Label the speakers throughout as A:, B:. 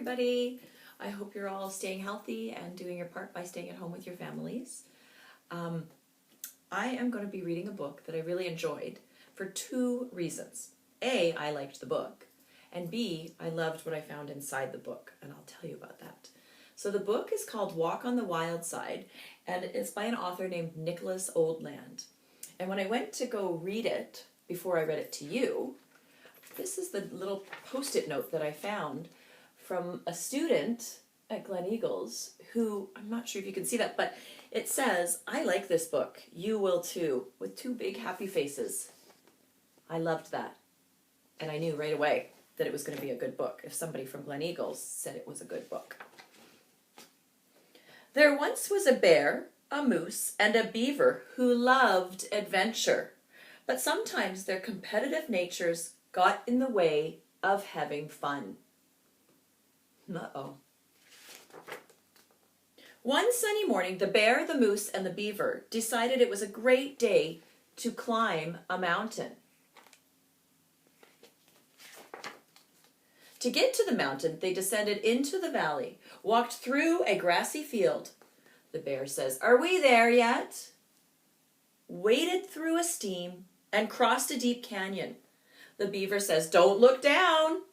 A: everybody. I hope you're all staying healthy and doing your part by staying at home with your families. I am going to be reading a book that I really enjoyed for two reasons. A, I liked the book, and B, I loved what I found inside the book, and I'll tell you about that. So the book is called Walk on the Wild Side, and it's by an author named Nicholas Oldland. And when I went to go read it, before I read it to you, this is the little post-it note that I found from a student at Glen Eagles who, I'm not sure if you can see that, but it says, "I like this book, you will too," with two big happy faces. I loved that. And I knew right away that it was going to be a good book if somebody from Glen Eagles said it was a good book. There once was a bear, a moose, and a beaver who loved adventure, but sometimes their competitive natures got in the way of having fun. Uh-oh. One sunny morning, the bear, the moose, and the beaver decided it was a great day to climb a mountain. To get to the mountain, they descended into the valley, walked through a grassy field. The bear says, "Are we there yet?" Waded through a stream and crossed a deep canyon. The beaver says, "Don't look down."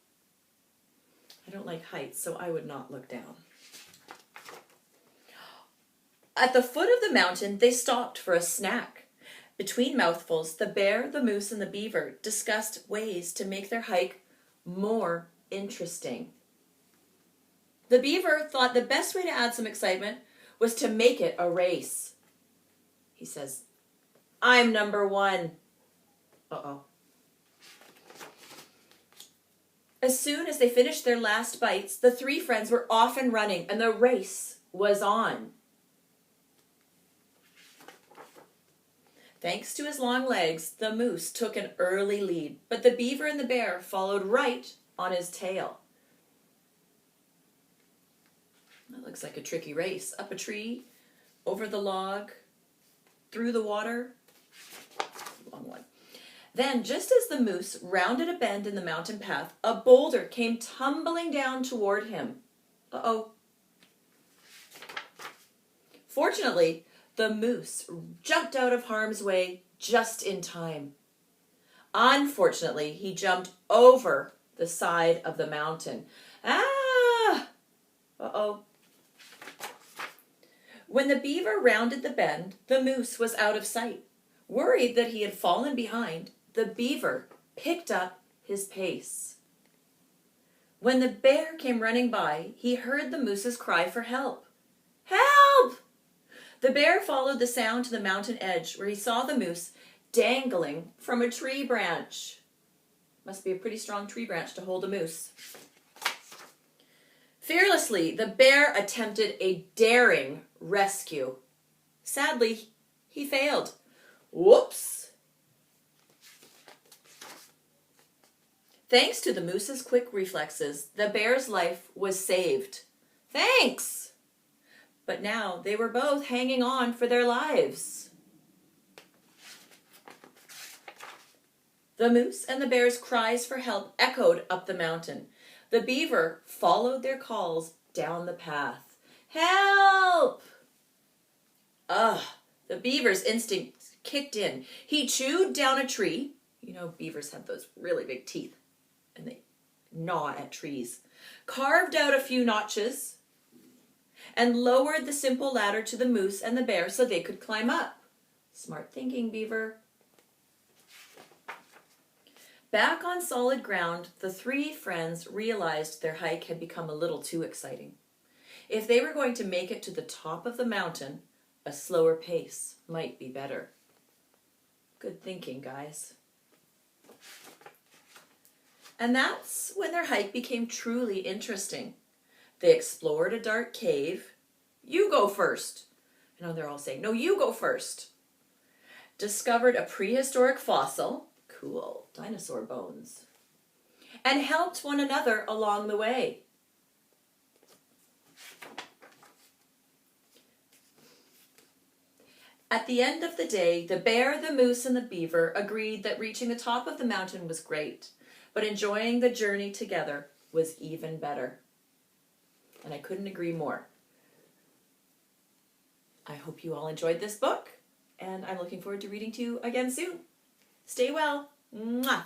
A: I don't like heights, so I would not look down. At the foot of the mountain, they stopped for a snack. Between mouthfuls, the bear, the moose, and the beaver discussed ways to make their hike more interesting. The beaver thought the best way to add some excitement was to make it a race. He says, "I'm number one." Uh-oh. As soon as they finished their last bites, the three friends were off and running, and the race was on. Thanks to his long legs, the moose took an early lead, but the beaver and the bear followed right on his tail. That looks like a tricky race. Up a tree, over the log, through the water. Long one. Then, just as the moose rounded a bend in the mountain path, a boulder came tumbling down toward him. Uh-oh. Fortunately, the moose jumped out of harm's way just in time. Unfortunately, he jumped over the side of the mountain. Ah! Uh-oh. When the beaver rounded the bend, the moose was out of sight. Worried that he had fallen behind, the beaver picked up his pace. When the bear came running by, he heard the moose's cry for help. "Help!" The bear followed the sound to the mountain edge, where he saw the moose dangling from a tree branch. Must be a pretty strong tree branch to hold a moose. Fearlessly, the bear attempted a daring rescue. Sadly, he failed. Whoops! Thanks to the moose's quick reflexes, the bear's life was saved. Thanks! But now they were both hanging on for their lives. The moose and the bear's cries for help echoed up the mountain. The beaver followed their calls down the path. Help! The beaver's instinct kicked in. He chewed down a tree. You know, beavers have those really big teeth, and they gnaw at trees. Carved out a few notches, and lowered the simple ladder to the moose and the bear so they could climb up. Smart thinking, beaver. Back on solid ground, the three friends realized their hike had become a little too exciting. If they were going to make it to the top of the mountain, a slower pace might be better. Good thinking, guys. And that's when their hike became truly interesting. They explored a dark cave. "You go first." You know, they're all saying, "No, you go first." Discovered a prehistoric fossil. Cool, dinosaur bones. And helped one another along the way. At the end of the day, the bear, the moose, and the beaver agreed that reaching the top of the mountain was great, but enjoying the journey together was even better. couldn't agree more. I hope you all enjoyed this book, and I'm looking forward to reading to you again soon. Stay well. Mwah!